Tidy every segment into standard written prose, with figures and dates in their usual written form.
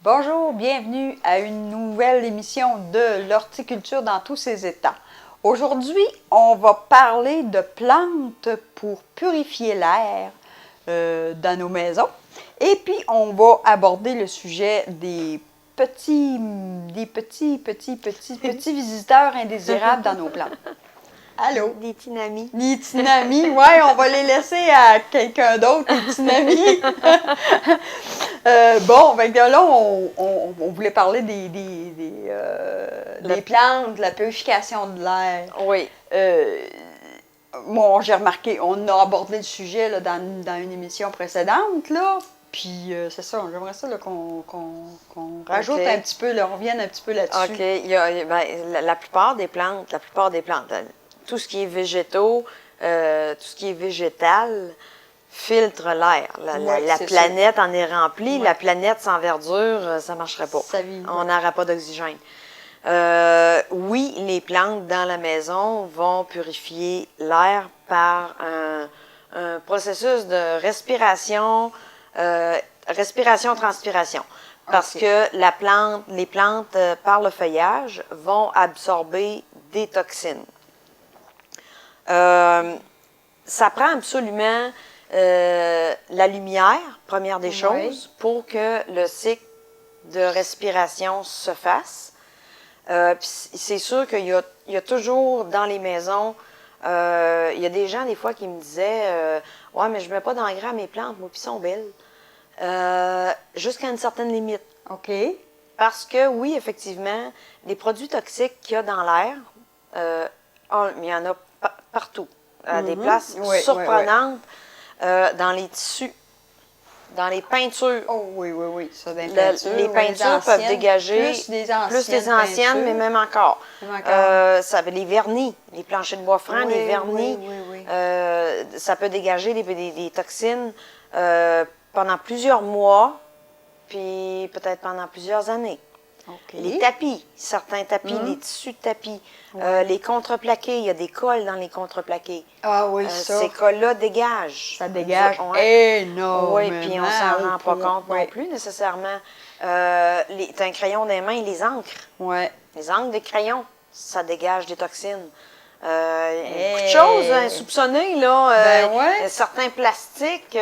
Bonjour, bienvenue à une nouvelle émission de l'horticulture dans tous ses états. Aujourd'hui, on va parler de plantes pour purifier l'air dans nos maisons. Et puis, on va aborder le sujet des petits visiteurs indésirables dans nos plantes. Allô? Des tinamis. Les tinamis, ouais, on va les laisser à quelqu'un d'autre, les tinamis. Bon, ben là, on voulait parler des plantes, de la purification de l'air. Oui. Bon, j'ai remarqué, on a abordé le sujet là, dans une émission précédente, là. Puis c'est ça, j'aimerais ça là, qu'on rajoute un petit peu, là, on revienne un petit peu là-dessus. OK. La plupart des plantes, tout ce qui est végétaux, tout ce qui est végétal, filtre l'air. La planète en est remplie. Ouais. La planète sans verdure, ça ne marcherait pas. On n'aurait pas d'oxygène. Oui, les plantes dans la maison vont purifier l'air par un processus de respiration, respiration-transpiration. Parce que les plantes, par le feuillage, vont absorber des toxines. Ça prend absolument la lumière, première des choses, pour que le cycle de respiration se fasse. C'est sûr qu'il y a toujours dans les maisons, il y a des gens des fois qui me disaient « Ouais, mais je ne mets pas d'engrais à mes plantes, moi, puis sont belles. » Jusqu'à une certaine limite. OK. Parce que oui, effectivement, les produits toxiques qu'il y a dans l'air, il y en a partout, à des places surprenantes, dans les tissus, dans les peintures. Oh oui, ça, dans les peintures. Les peintures peuvent dégager plus des anciennes, mais même encore. Les vernis, les planchers de bois franc, les vernis, ça peut dégager des toxines pendant plusieurs mois, puis peut-être pendant plusieurs années. Okay. Les tapis, certains tapis, les tissus de tapis, les contreplaqués, il y a des cols dans les contreplaqués. Ah oui, ça. Ces cols-là dégagent. Ça dégage énormément. Oui, puis on ne s'en rend pas compte non plus nécessairement. Tu as un crayon dans les mains, les encres. Ouais. Les encres des crayons, ça dégage des toxines. Beaucoup de choses insoupçonnées, là. Certains plastiques,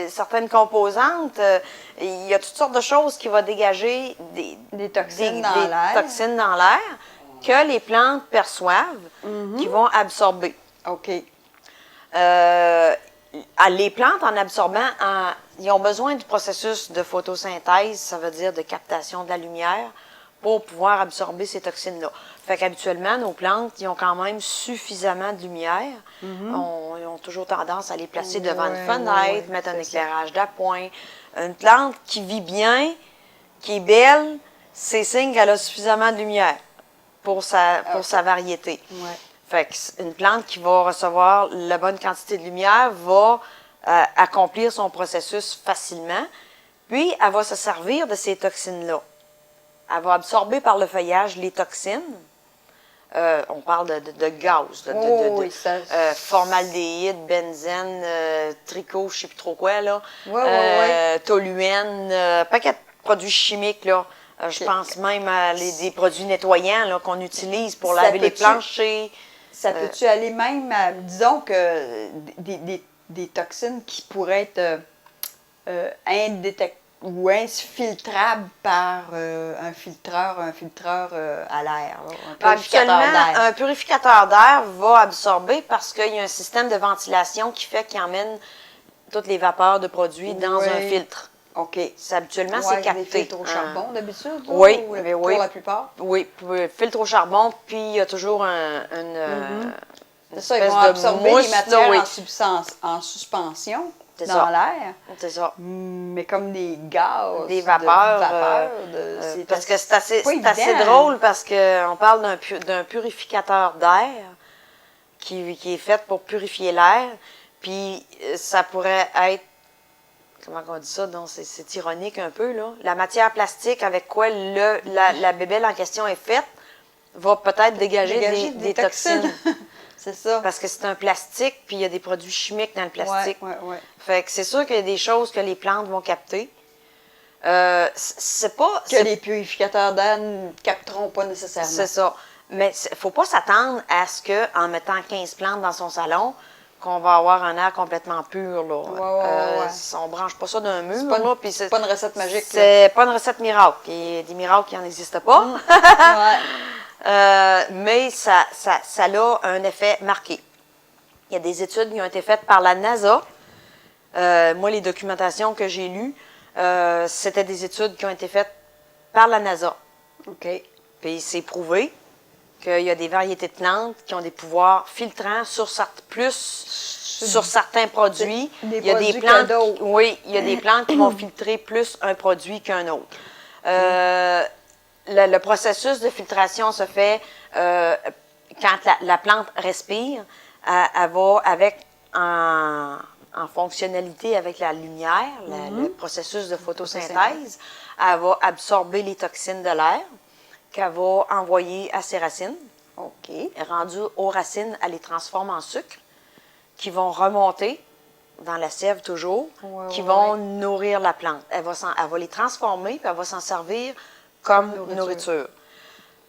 certaines composantes, il y a toutes sortes de choses qui vont dégager des toxines dans l'air que les plantes perçoivent, qui vont absorber. OK. Les plantes, en absorbant, ils ont besoin du processus de photosynthèse, ça veut dire de captation de la lumière, pour pouvoir absorber ces toxines-là. Fait qu'habituellement, nos plantes, ils ont quand même suffisamment de lumière. Ils ont toujours tendance à les placer devant une fenêtre, mettre un éclairage d'appoint. Une plante qui vit bien, qui est belle, c'est signe qu'elle a suffisamment de lumière pour sa variété. Fait qu'une plante qui va recevoir la bonne quantité de lumière va accomplir son processus facilement, puis elle va se servir de ces toxines-là. Elle va absorber par le feuillage les toxines. On parle de gaz, formaldéhyde, benzène, tricot, je ne sais plus trop quoi, là. Toluène, paquet de produits chimiques, là. Je pense même à des produits nettoyants là, qu'on utilise pour laver les planchers. Ça peut-tu aller même à, disons que des toxines qui pourraient être indétectables ou infiltrable par un filtreur à l'air. Un purificateur d'air va absorber parce qu'il y a un système de ventilation qui fait qu'il emmène toutes les vapeurs de produits dans un filtre. OK. Habituellement, c'est capté. Des filtres au charbon d'habitude? Oui, pour la plupart? Oui, filtre au charbon, puis il y a toujours c'est ça, ils vont absorber les matières en suspension. Dans l'air. C'est ça. Mais comme des gaz. Des vapeurs. Parce que c'est assez drôle parce qu'on parle d'un purificateur d'air qui est fait pour purifier l'air. Puis ça pourrait être, comment on dit ça? C'est ironique un peu, là. La matière plastique avec quoi la bébelle en question est faite va peut-être dégager des toxines. C'est ça. Parce que c'est un plastique, puis il y a des produits chimiques dans le plastique. Oui. Fait que c'est sûr qu'il y a des choses que les plantes vont capter. C'est pas... Que les purificateurs d'air ne capteront pas nécessairement. C'est ça. Mais il ne faut pas s'attendre à ce qu'en mettant 15 plantes dans son salon, qu'on va avoir un air complètement pur. Là. Ouais. On ne branche pas ça d'un mur. C'est pas, là, puis pas une recette magique. C'est pas une recette miracle. Il y a des miracles qui n'en existent pas. Mais ça a un effet marqué. Il y a des études qui ont été faites par la NASA. Moi, les documentations que j'ai lues, c'était des études qui ont été faites par la NASA. OK. Puis c'est prouvé qu'il y a des variétés de plantes qui ont des pouvoirs filtrants sur certains produits. Il y a des plantes d'autres. Oui, il y a des plantes qui vont filtrer plus un produit qu'un autre. Le processus de filtration se fait quand la plante respire, elle va avec en fonctionnalité avec la lumière, le processus de photosynthèse, elle va absorber les toxines de l'air qu'elle va envoyer à ses racines. OK. Rendu aux racines, elle les transforme en sucre qui vont remonter dans la sève toujours, qui vont nourrir la plante. Elle va les transformer, puis elle va s'en servir comme nourriture.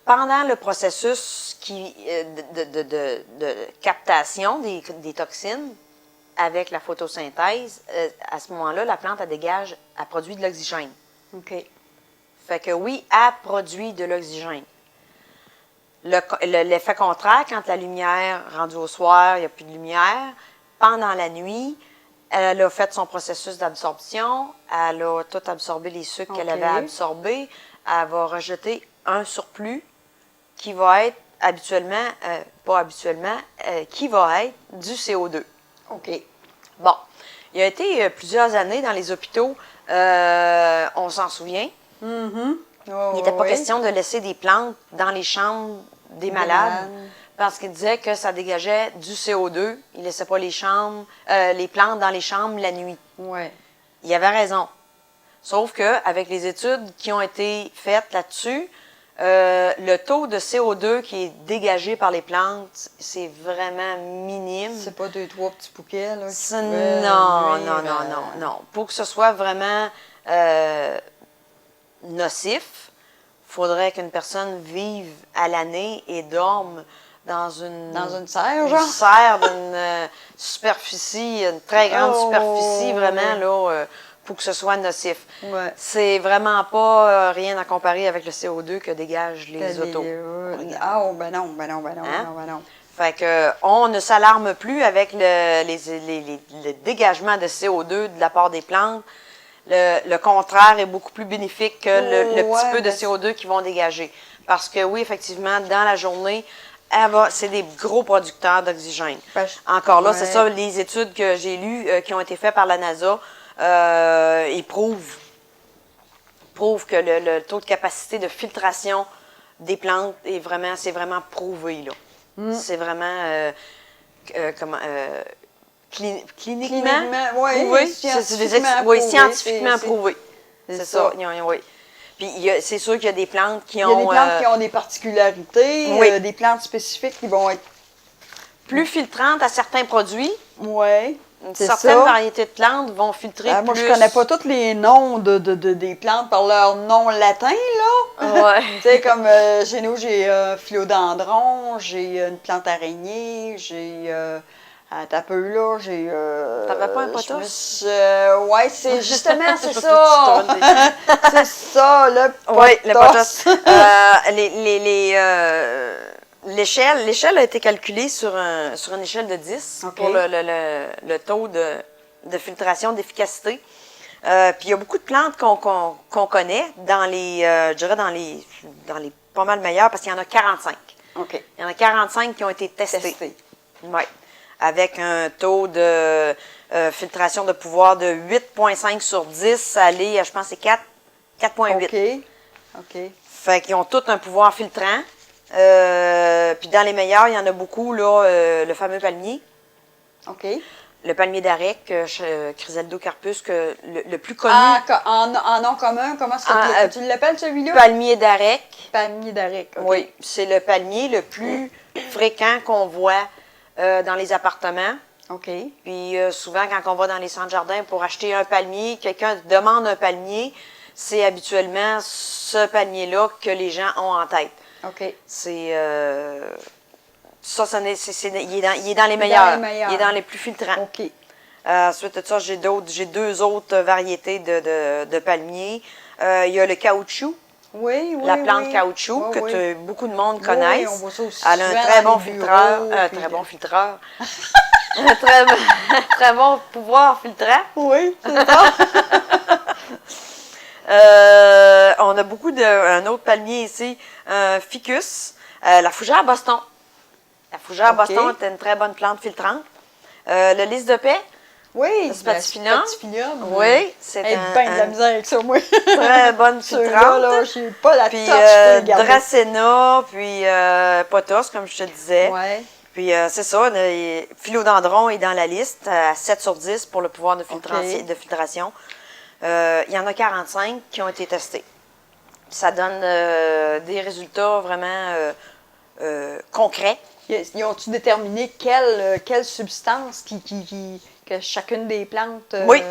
Pendant le processus de captation des toxines avec la photosynthèse, à ce moment-là, la plante, elle produit de l'oxygène. OK. Fait que oui, elle produit de l'oxygène. L'effet contraire, quand la lumière, rendue au soir, il n'y a plus de lumière, pendant la nuit, elle a fait son processus d'absorption, elle a tout absorbé les sucres qu'elle avait absorbés, elle va rejeter un surplus qui va être qui va être du CO2. OK. Bon, il y a été plusieurs années dans les hôpitaux, on s'en souvient. Il n'était pas question de laisser des plantes dans les chambres des malades parce qu'il disait que ça dégageait du CO2. Il ne laissait pas les plantes dans les chambres la nuit. Ouais. Il avait raison. Sauf qu'avec les études qui ont été faites là-dessus, le taux de CO2 qui est dégagé par les plantes, c'est vraiment minime. C'est pas 2-3 petits bouquets, là? Non. Pour que ce soit vraiment nocif, il faudrait qu'une personne vive à l'année et dorme dans une serre, genre? Une serre d'une superficie, une très grande superficie, vraiment, là, pour que ce soit nocif. Ouais. C'est vraiment pas rien à comparer avec le CO2 que dégagent les autos. Ben non. Fait que on ne s'alarme plus avec le dégagement de CO2 de la part des plantes. Le contraire est beaucoup plus bénéfique que le petit peu de CO2 qu'ils vont dégager. Parce que oui, effectivement, dans la journée, c'est des gros producteurs d'oxygène. Encore là, c'est ça, les études que j'ai lues qui ont été faites par la NASA, ils prouvent que le taux de capacité de filtration des plantes c'est vraiment prouvé, là. C'est vraiment cliniquement prouvé. Scientifiquement prouvé. C'est ça. Oui. Puis c'est sûr qu'il y a des plantes qui ont... Il y a des plantes qui ont des particularités, des plantes spécifiques qui vont être... plus filtrantes à certains produits. Oui. Certaines variétés de plantes vont filtrer plus. Moi, je connais pas tous les noms des plantes par leur nom latin, là. Ouais. Tu sais, comme chez nous, j'ai philodendron, j'ai une plante araignée, j'ai... t'as peu, là, j'ai... T'avais pas un potos? Ouais, c'est justement, c'est ça. C'est ça, le potos. Oui, le potos. L'échelle a été calculée sur une échelle de 10 pour le taux de filtration d'efficacité. Puis il y a beaucoup de plantes qu'on connaît je dirais dans les pas mal meilleures parce qu'il y en a 45. OK. Il y en a 45 qui ont été testés. Oui. Avec un taux de filtration de pouvoir de 8,5 sur 10, aller à, je pense, c'est 4,8. OK. Fait qu'ils ont tous un pouvoir filtrant. Puis dans les meilleurs, il y en a beaucoup, là, le fameux palmier. OK. Le palmier d'Arec, Chrysaldocarpus, le plus connu. En nom commun, comment ça tu l'appelles celui-là? Palmier d'Arec. Palmier d'Arec, OK. Oui, c'est le palmier le plus fréquent qu'on voit dans les appartements. OK. Puis souvent, quand on va dans les centres jardins pour acheter un palmier, quelqu'un demande un palmier, c'est habituellement ce panier-là que les gens ont en tête. OK. C'est ça, il est dans les meilleurs. meilleurs. Il est dans les plus filtrants. OK. Ensuite de ça, j'ai deux autres variétés de palmiers. Il y a le caoutchouc. Oui, oui, La plante oui. caoutchouc, Oui, oui. beaucoup de monde Oui, connaissent. on voit ça aussi Elle a un souvent très dans bon les filtreur. bureaux, Un puis très bon filtreur. Un très bon pouvoir filtrant. Oui, c'est ça. On a un autre palmier ici, un ficus. La fougère Boston. La fougère OK. Boston est une très bonne plante filtrante. Le lys de paix. Oui, Le spatifilum. Oui, c'est bien de la misère avec ça, moi. très bonne Ceux-là, filtrante. là, j'ai pas la Puis touch pour les garder. Dracena, puis Pothos, comme je te disais. Ouais. Puis c'est ça, Philodendron est dans la liste, à 7 sur 10 pour le pouvoir de filtration. Il y en a 45 qui ont été testés. Ça donne des résultats vraiment concrets. Ils ont-tu déterminé quelle substance que chacune des plantes Oui,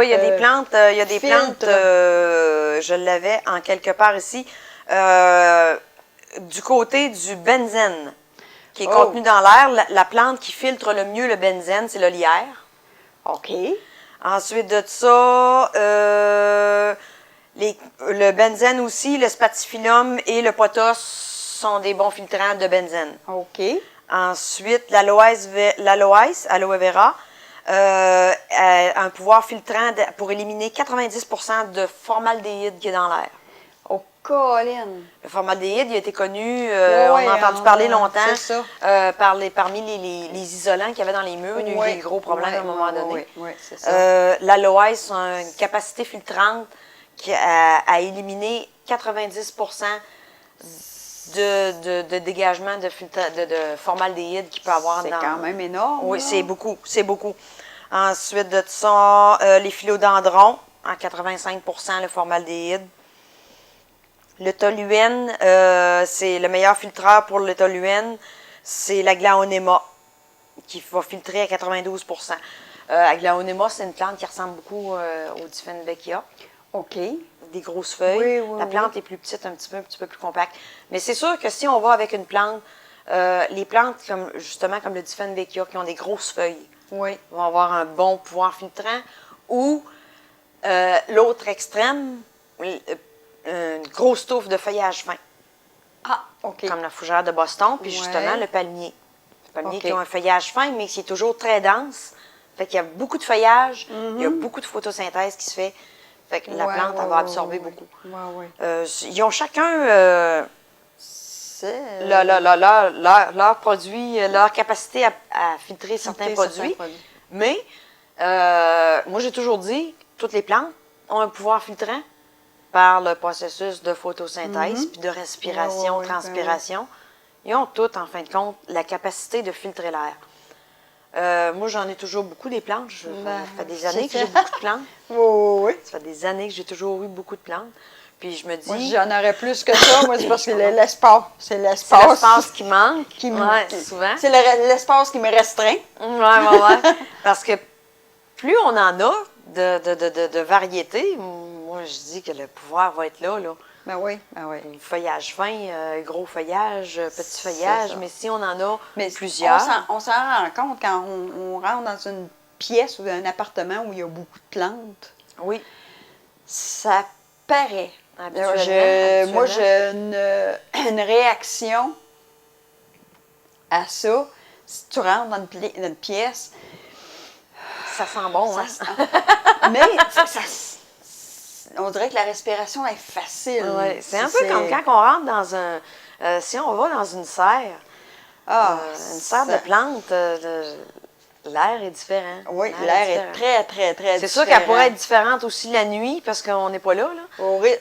il y a des plantes, filtre. Je l'avais en quelque part ici, du côté du benzène, qui est contenu dans l'air. La plante qui filtre le mieux le benzène, c'est le lierre. OK. Ensuite de ça, le benzène aussi, le spatifilum et le pothos sont des bons filtrants de benzène. OK. Ensuite, l'aloès, aloe vera, a un pouvoir filtrant pour éliminer 90% de formaldéhyde qui est dans l'air. Oh, Colin! Le formaldéhyde, il a été connu, Ouais, on a entendu parler longtemps, c'est ça. parmi les isolants qu'il y avait dans les murs. Il y a eu des gros problèmes à un moment donné. Oui, c'est ça. L'aloès a une capacité filtrante à éliminer 90% de dégagement de formaldéhyde qu'il peut avoir C'est dans... quand même énorme. Oui, là. c'est beaucoup. Ensuite de ça, les philodendrons, en 85% le formaldéhyde. Le toluène, c'est le meilleur filtreur pour le toluène, c'est la glaonema, qui va filtrer à 92%. La glaonema, c'est une plante qui ressemble beaucoup au Dieffenbachia. OK. Des grosses feuilles. Oui, La plante est plus petite, un petit peu plus compacte. Mais c'est sûr que si on va avec une plante, les plantes comme le Dieffenbachia, qui ont des grosses feuilles, vont avoir un bon pouvoir filtrant. Ou l'autre extrême, une grosse touffe de feuillage fin. Ah, OK. Comme la fougère de Boston, puis justement le palmier. Le palmier qui a un feuillage fin, mais qui est toujours très dense. Fait qu'il y a beaucoup de feuillage, il y a beaucoup de photosynthèse qui se fait. Fait que la plante, elle va absorber beaucoup. Ils ont chacun leur produit, leur capacité à filtrer certains produits. Mais moi, j'ai toujours dit, toutes les plantes ont un pouvoir filtrant par le processus de photosynthèse puis de respiration, transpiration. Ils ont toutes, en fin de compte, la capacité de filtrer l'air. Moi, j'en ai toujours beaucoup des plantes. Ça fait des années que j'ai beaucoup de plantes. Oui. Ça fait des années que j'ai toujours eu beaucoup de plantes. Puis je me dis... Moi, j'en aurais plus que ça. Moi, c'est parce que l'espace. C'est l'espace qui manque. Souvent. C'est l'espace qui me restreint. Oui. Parce que plus on en a de variétés, moi, je dis que le pouvoir va être là. Ben oui. Feuillage fin, gros feuillage, petit feuillage, mais si on en a plusieurs. plusieurs... On s'en rend compte quand on rentre dans une pièce ou un appartement où il y a beaucoup de plantes. Oui. Ça paraît. Habituellement. Moi, j'ai une réaction à ça. Si tu rentres dans une pièce... Ça sent bon, hein? Mais on dirait que la respiration est facile. Ouais, c'est un peu comme quand on rentre dans un... si on va dans une serre, une serre de plantes, l'air est différent. Oui, l'air est très, très, très différent. C'est sûr qu'elle pourrait être différente aussi la nuit, parce qu'on n'est pas là.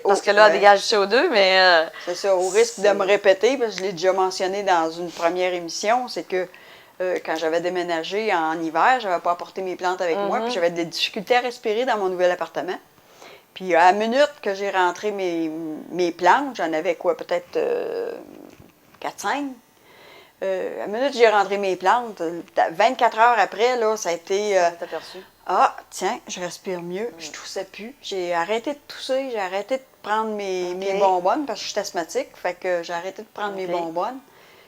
Parce que là, elle dégage du CO2, mais... c'est ça, au risque de me répéter, parce que je l'ai déjà mentionné dans une première émission, c'est que quand j'avais déménagé en hiver, je n'avais pas apporté mes plantes avec moi, puis j'avais des difficultés à respirer dans mon nouvel appartement. Puis à la minute que j'ai rentré mes plantes, j'en avais peut-être 4-5. À la minute que j'ai rentré mes plantes, 24 heures après, là, ça a été... Ah, tiens, je respire mieux, je toussais plus. J'ai arrêté de tousser, j'ai arrêté de prendre mes bonbonnes parce que je suis asthmatique, fait que j'ai arrêté de prendre mes OK. bonbonnes.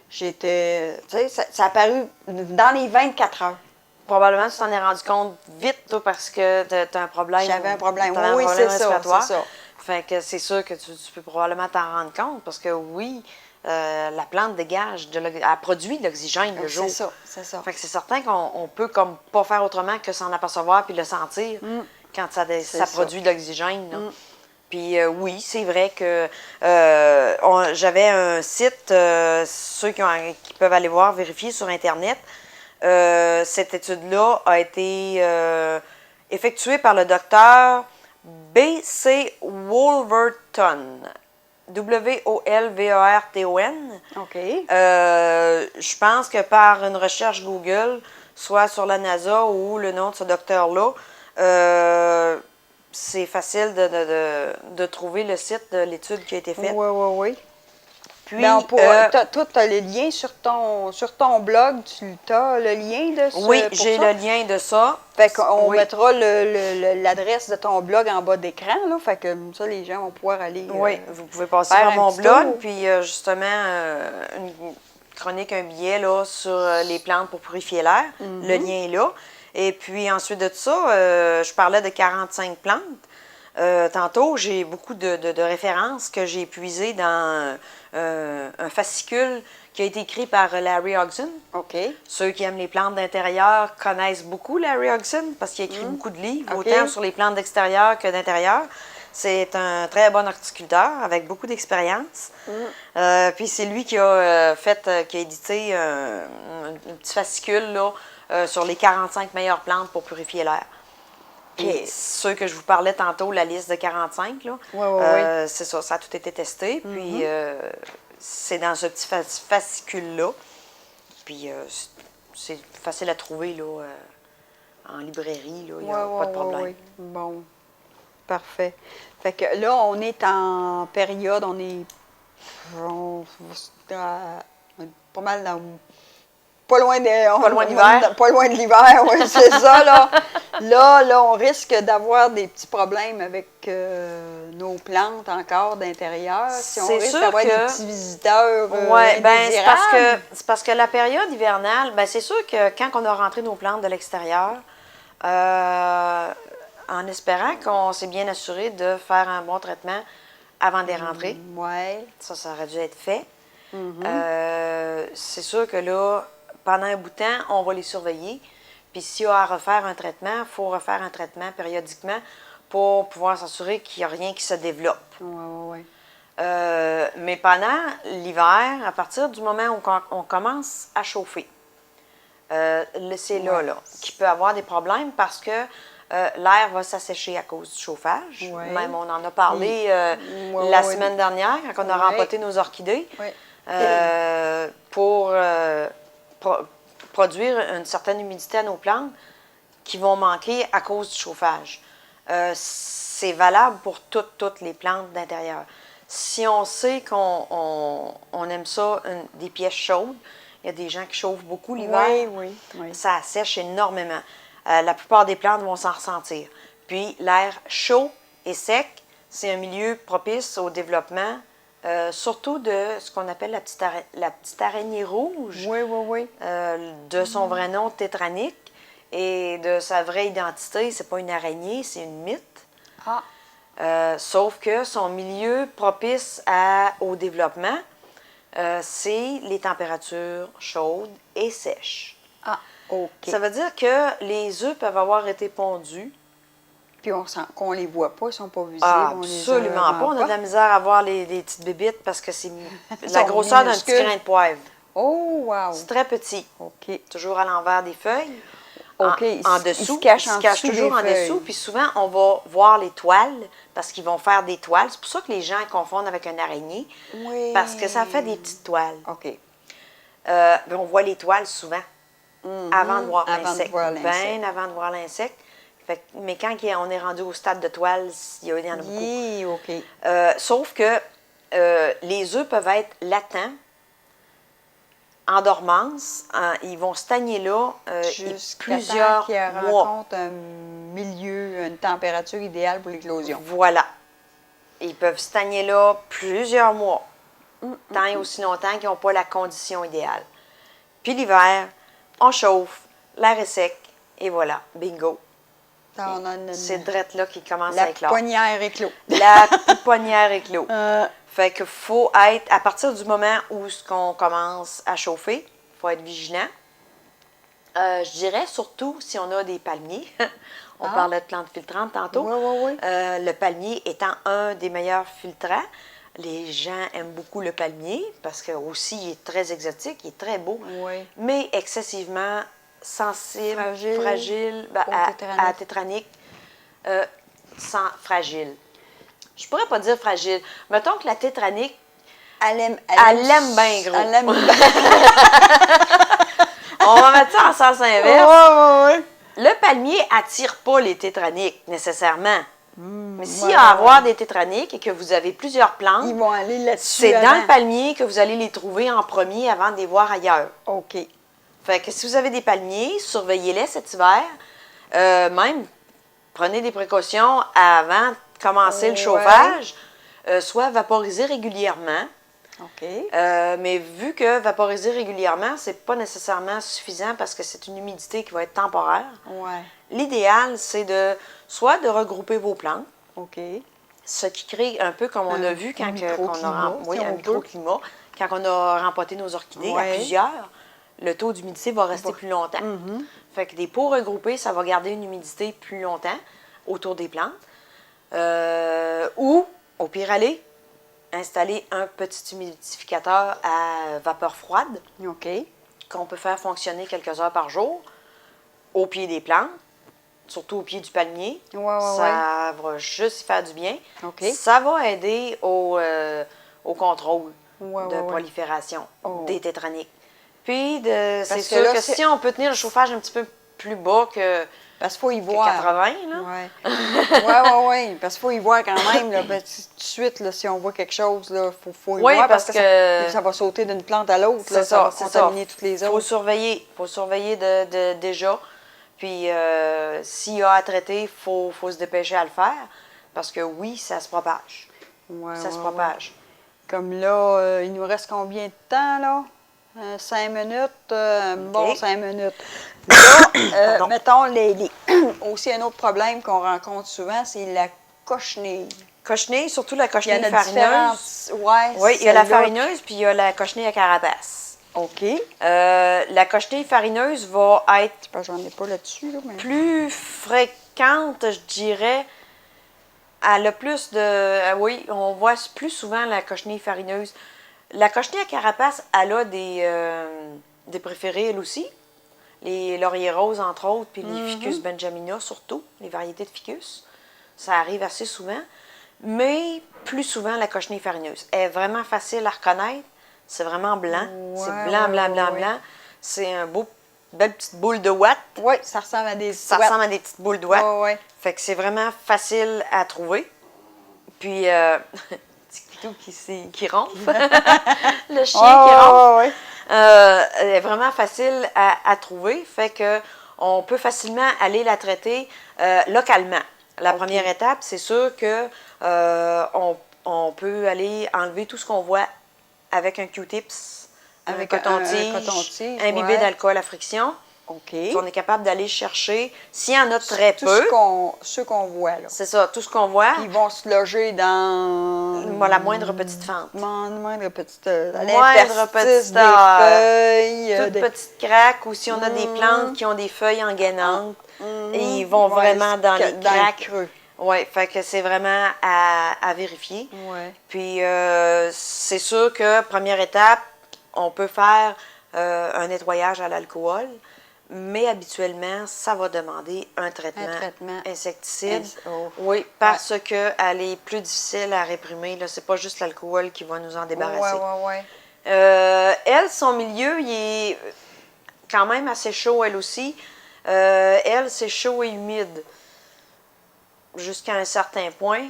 J'étais, tu sais, ça a apparu dans les 24 heures. Probablement, tu t'en es rendu compte vite, toi, parce que tu as un problème. J'avais un problème. T'avais un Oui, problème c'est ça, respiratoire. c'est ça. Fait que c'est sûr que tu peux probablement t'en rendre compte, parce que oui, la plante dégage, elle produit de l'oxygène le jour. C'est ça, c'est ça. Fait que c'est certain qu'on peut comme pas faire autrement que s'en apercevoir puis le sentir quand ça produit de l'oxygène. Là. Puis oui, c'est vrai que j'avais un site, ceux qui peuvent aller voir, vérifier sur Internet. Cette étude-là a été effectuée par le docteur B.C. Wolverton. W-O-L-V-E-R-T-O-N. OK. Je pense que par une recherche Google, soit sur la NASA ou le nom de ce docteur-là, c'est facile de trouver le site de l'étude qui a été faite. Oui, oui, oui. Puis, toi, tu as le lien sur ton blog, tu as le lien de ça? oui, j'ai le lien de ça. Fait qu'on Oui. mettra l'adresse de ton blog en bas d'écran, là. Fait que ça, les gens vont pouvoir aller. Oui, vous pouvez passer faire par un mon petit blog, tour. puis justement, une chronique, un billet là, sur les plantes pour purifier l'air. Le lien est là. Et puis ensuite de ça, je parlais de 45 plantes. Tantôt, j'ai beaucoup de références que j'ai puisées dans un fascicule qui a été écrit par Larry Hodgson. OK. Ceux qui aiment les plantes d'intérieur connaissent beaucoup Larry Hodgson parce qu'il a écrit beaucoup de livres, OK. autant sur les plantes d'extérieur que d'intérieur. C'est un très bon horticulteur avec beaucoup d'expérience. Puis c'est lui qui a qui a édité un petit fascicule là, sur les 45 meilleures plantes pour purifier l'air. Puis ceux que je vous parlais tantôt, la liste de 45, là, c'est ça, ça a tout été testé. Puis c'est dans ce petit fascicule-là. Puis c'est facile à trouver là, en librairie, il n'y a pas de problème. Oui. Bon, parfait. Fait que là, on est en période, on est pas mal dans... Pas loin de l'hiver. Pas loin de l'hiver, oui, c'est ça, là. Là, on risque d'avoir des petits problèmes avec nos plantes encore d'intérieur. Si on risque d'avoir des petits visiteurs Oui, bien, indésirables. c'est parce que la période hivernale, bien, c'est sûr que quand on a rentré nos plantes de l'extérieur, en espérant qu'on s'est bien assuré de faire un bon traitement avant de les rentrer. Oui. Ça aurait dû être fait. C'est sûr que là, pendant un bout de temps, on va les surveiller. Puis s'il y a à refaire un traitement, il faut refaire un traitement périodiquement pour pouvoir s'assurer qu'il n'y a rien qui se développe. Oui. Mais pendant l'hiver, à partir du moment où on commence à chauffer, c'est là qu'il peut avoir des problèmes parce que l'air va s'assécher à cause du chauffage. Ouais. Même on en a parlé la semaine dernière quand on a rempoté nos orchidées. Pour produire une certaine humidité à nos plantes qui vont manquer à cause du chauffage. C'est valable pour toutes les plantes d'intérieur. Si on sait qu'on aime ça, des pièces chaudes, il y a des gens qui chauffent beaucoup l'hiver, Oui. ça assèche énormément. La plupart des plantes vont s'en ressentir. Puis l'air chaud et sec, c'est un milieu propice au développement, surtout de ce qu'on appelle la petite araignée rouge. Oui. De son vrai nom, tétranique, et de sa vraie identité, c'est pas une araignée, c'est une mythe. Sauf que son milieu propice au développement, c'est les températures chaudes et sèches. OK. Ça veut dire que les œufs peuvent avoir été pondus. Puis qu'on les voit pas, ils sont pas visibles. Absolument pas. On a de la misère à voir les petites bébites parce que c'est la grosseur d'un petit minuscules. grain de poivre. Oh, wow! C'est très petit. OK. Toujours à l'envers des feuilles. OK. En dessous. Ils se cachent Ils se cachent toujours en dessous. Puis souvent, on va voir les toiles parce qu'ils vont faire des toiles. C'est pour ça que les gens confondent avec une araignée. Oui. Parce que ça fait des petites toiles. OK. On voit les toiles souvent avant de voir l'insecte. Bien avant de voir l'insecte. Mais quand on est rendu au stade de toile, il y en a beaucoup. Oui, OK. Sauf que les œufs peuvent être latents en dormance. Ils vont stagner là plusieurs qu'ils mois. rencontrent un milieu, une température idéale pour l'éclosion. Voilà. Ils peuvent stagner là plusieurs mois, tant et aussi longtemps qu'ils n'ont pas la condition idéale. Puis l'hiver, on chauffe, l'air est sec, et voilà, bingo. C'est drette là qui commence à éclore. La pouponnière éclot. La pouponnière éclot. Fait qu'il faut être, à partir du moment où on commence à chauffer, il faut être vigilant. Je dirais surtout si on a des palmiers. On parlait de plantes filtrantes tantôt. Oui. Le palmier étant un des meilleurs filtrants. Les gens aiment beaucoup le palmier parce que aussi il est très exotique, il est très beau, mais excessivement sensible, fragile à tétranique. Fragile. Je pourrais pas dire fragile. Mettons que la tétranique, elle aime bien gros. Elle aime bien. On va mettre ça en sens inverse. Ouais. Le palmier attire pas les tétraniques nécessairement. Mais s'il y a à avoir des tétraniques et que vous avez plusieurs plantes, ils vont aller là-dessus. C'est dans le palmier que vous allez les trouver en premier avant de les voir ailleurs. OK. Fait que si vous avez des palmiers, surveillez-les cet hiver. Même, prenez des précautions avant de commencer le chauffage. Soit vaporiser régulièrement. OK. Mais vu que vaporiser régulièrement, c'est pas nécessairement suffisant parce que c'est une humidité qui va être temporaire. Ouais. L'idéal, c'est soit de regrouper vos plantes. OK. Ce qui crée un peu comme on a vu quand un microclimat. Quand on a rempoté nos orchidées à plusieurs, le taux d'humidité va rester plus longtemps. Fait que des pots regroupés, ça va garder une humidité plus longtemps autour des plantes. Ou, au pire aller, installer un petit humidificateur à vapeur froide. OK. Qu'on peut faire fonctionner quelques heures par jour au pied des plantes, surtout au pied du palmier. Ça va juste y faire du bien. Ça va aider au contrôle de prolifération des tétraniques. Puis, c'est sûr que si on peut tenir le chauffage un petit peu plus bas que, parce qu'il faut y voir. 80, là. Oui. Parce qu'il faut y voir quand même. Là, tout de suite, là, si on voit quelque chose, il faut y voir parce que ça va sauter d'une plante à l'autre. Ça va contaminer toutes les autres. Il faut surveiller déjà. Puis, s'il y a à traiter, il faut se dépêcher à le faire. Parce que oui, ça se propage. Ça se propage. Comme là, il nous reste combien de temps, là? 5 minutes. Bon, 5 minutes. Là, mettons, aussi un autre problème qu'on rencontre souvent, c'est la cochenille. Cochenille, surtout la cochenille farineuse. Oui, il y a la farineuse, puis il y a la cochenille à carapace. OK. La cochenille farineuse va être j'en ai pas là-dessus, là, mais... plus fréquente, je dirais. Elle a plus de... oui, on voit plus souvent la cochenille farineuse. La cochenille à carapace, elle a des préférés, elle aussi. Les lauriers roses, entre autres, puis les ficus benjamina, surtout, les variétés de ficus. Ça arrive assez souvent. Mais plus souvent, la cochenille farineuse. Elle est vraiment facile à reconnaître. C'est vraiment blanc. C'est blanc, blanc. C'est un belle petite boule de ouate. Oui, ça ressemble à des petites boules de ouate. Oui. Fait que c'est vraiment facile à trouver. Puis, qui ronfle. Le chien qui ronfle. Elle est vraiment facile à trouver. Fait que on peut facilement aller la traiter localement. La première étape, c'est sûr que on peut aller enlever tout ce qu'on voit avec un Q-tips, avec un coton-tige, imbibé d'alcool à friction. OK. On est capable d'aller chercher, s'il y en a très peu. Ceux qu'on voit, là. C'est ça, tout ce qu'on voit. Ils vont se loger dans... la moindre petite fente. La moindre petite... feuilles. Toute petite craque, ou si on a des plantes qui ont des feuilles engainantes, et ils vont vraiment dans les craques. Oui, fait que c'est vraiment à vérifier. Puis, c'est sûr que, première étape, on peut faire un nettoyage à l'alcool. Mais habituellement, ça va demander un traitement insecticide. Oui, parce qu'elle est plus difficile à réprimer. Ce n'est pas juste l'alcool qui va nous en débarrasser. Elle, son milieu, il est quand même assez chaud, elle aussi. Elle, c'est chaud et humide jusqu'à un certain point.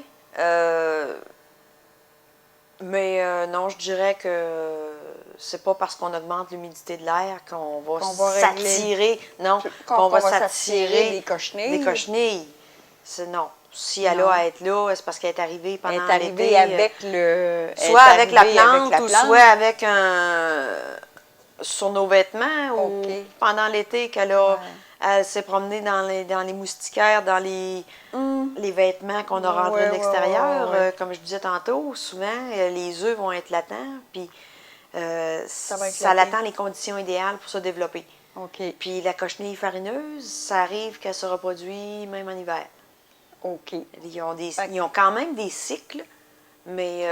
Mais non, je dirais que c'est pas parce qu'on augmente l'humidité de l'air qu'on va régler. s'attirer. Non, Qu'on va s'attirer s'attirer des cochenilles. Des cochenilles. Non. Si elle a à être là, c'est parce qu'elle est arrivée pendant l'été. Elle est arrivée avec le... Soit avec la plante avec ou soit avec sur nos vêtements ou pendant l'été qu'elle a... Elle s'est promenée dans les moustiquaires, dans les vêtements qu'on a rentrés de l'extérieur. Comme je disais tantôt, souvent, les œufs vont être latents, puis ça attend les conditions idéales pour se développer. Puis la cochenille farineuse, ça arrive qu'elle se reproduit même en hiver. Ils ont quand même des cycles, mais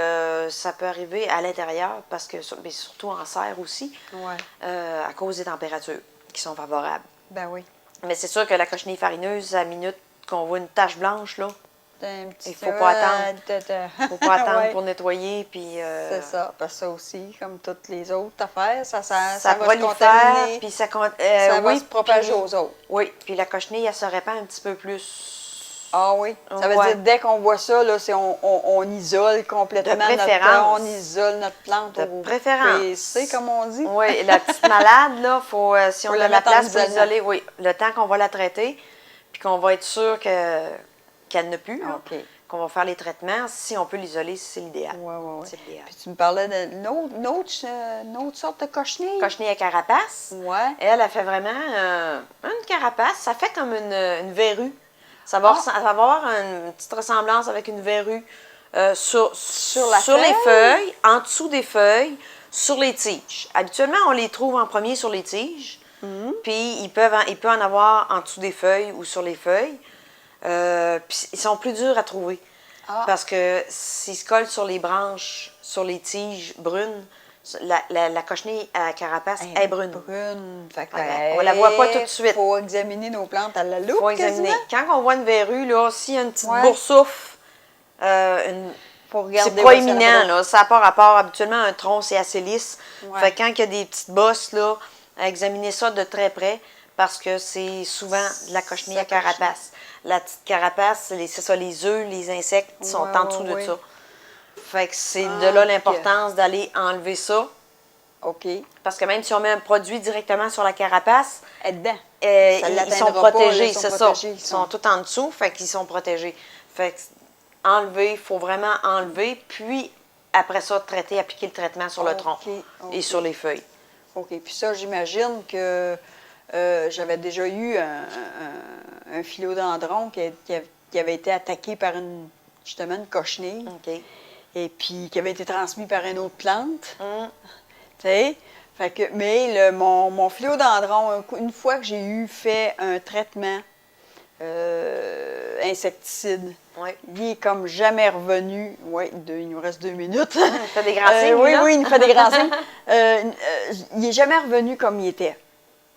ça peut arriver à l'intérieur, parce que surtout en serre aussi, à cause des températures qui sont favorables. Ben oui. Mais c'est sûr que la cochenille farineuse, à la minute qu'on voit une tache blanche, là, il ne faut pas attendre pour nettoyer. C'est ça, parce que ça aussi, comme toutes les autres affaires, ça va se contaminer. Puis ça va se propager aux autres. Oui, puis la cochenille, elle se répand un petit peu plus. Ah oui, ça veut dire dès qu'on voit ça, là, on isole complètement on isole notre plante de préférence. PC, comme on dit. Oui, la petite malade, là, si on a la place pour l'isoler, le temps qu'on va la traiter, puis qu'on va être sûr qu'elle n'a plus, qu'on va faire les traitements, si on peut l'isoler, c'est l'idéal. Oui. Puis tu me parlais d'une autre sorte de cochenille? Cochenille à carapace. Oui. Elle a fait vraiment une carapace, ça fait comme une verrue. Ça va avoir une petite ressemblance avec une verrue sur les feuilles, en dessous des feuilles, sur les tiges. Habituellement, on les trouve en premier sur les tiges, puis il peut en avoir en dessous des feuilles ou sur les feuilles. Puis ils sont plus durs à trouver, parce que s'ils se collent sur les branches, sur les tiges brunes, la cochenille à carapace est brune. On la voit pas tout de suite. Il faut examiner nos plantes à la loupe. Faut examiner. Quand on voit une verrue, là, s'il y a une petite boursoufle, c'est proéminent, là. Ça n'a pas rapport. Habituellement, un tronc, c'est assez lisse. Fait que quand il y a des petites bosses, là, à examiner ça de très près, parce que c'est souvent de la cochenille à carapace. La petite carapace, c'est ça, les œufs, les insectes sont en dessous de ça. Fait que c'est de là l'importance d'aller enlever ça. Parce que même si on met un produit directement sur la carapace, ils sont protégés, c'est ça. Ils sont tout en dessous, fait qu'ils sont protégés. Fait que enlever, il faut vraiment enlever, puis après ça, appliquer le traitement sur le tronc et sur les feuilles. Puis ça, j'imagine que j'avais déjà eu un philodendron qui avait été attaqué par justement une cochenille. Et puis qui avait été transmis par une autre plante. Tu sais? Mais mon philodendron, une fois que j'ai fait un traitement insecticide, il est comme jamais revenu. Il nous reste 2 minutes. Il fait des grands signes. Oui, il nous fait des grands signes. Il n'est jamais revenu comme il était.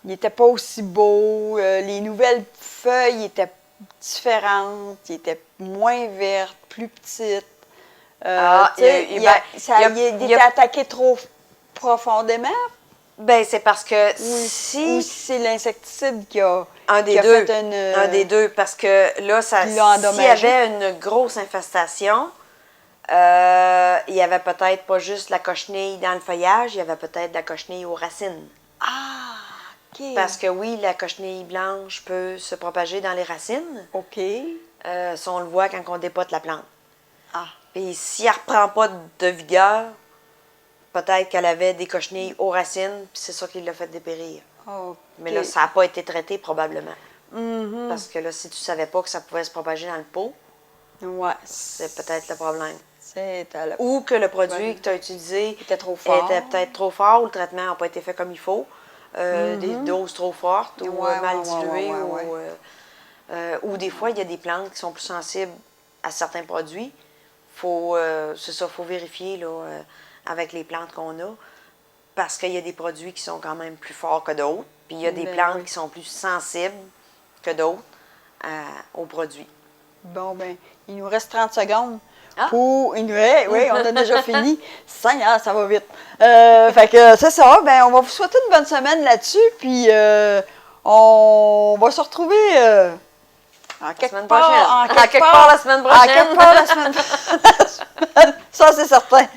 Il n'était pas aussi beau. Les nouvelles feuilles étaient différentes. Il était moins vertes, plus petites. Il était attaqué trop profondément. Ben c'est parce que ou si c'est l'insecticide qui a un des deux, parce que là, s'il y avait une grosse infestation, il y avait peut-être pas juste la cochenille dans le feuillage, il y avait peut-être la cochenille aux racines. Parce que oui, la cochenille blanche peut se propager dans les racines. Ça, on le voit quand on dépote la plante. Puis si elle ne reprend pas de vigueur, peut-être qu'elle avait des cochenilles aux racines, puis c'est ça qui l'a fait dépérir. Mais là, ça n'a pas été traité probablement. Parce que là, si tu ne savais pas que ça pouvait se propager dans le pot, c'est peut-être le problème. Ou que le produit que tu as utilisé était peut-être trop fort, ou le traitement n'a pas été fait comme il faut, des doses trop fortes, ou mal diluées, ou des fois, il y a des plantes qui sont plus sensibles à certains produits. C'est ça, il faut vérifier là, avec les plantes qu'on a, parce qu'il y a des produits qui sont quand même plus forts que d'autres, puis il y a des plantes qui sont plus sensibles que d'autres aux produits. Bon, il nous reste 30 secondes pour une... Oui, on a déjà fini. Seigneur, ça va vite. Fait que c'est ça, on va vous souhaiter une bonne semaine là-dessus, puis on va se retrouver... En quelque part la semaine prochaine. Ça, c'est certain.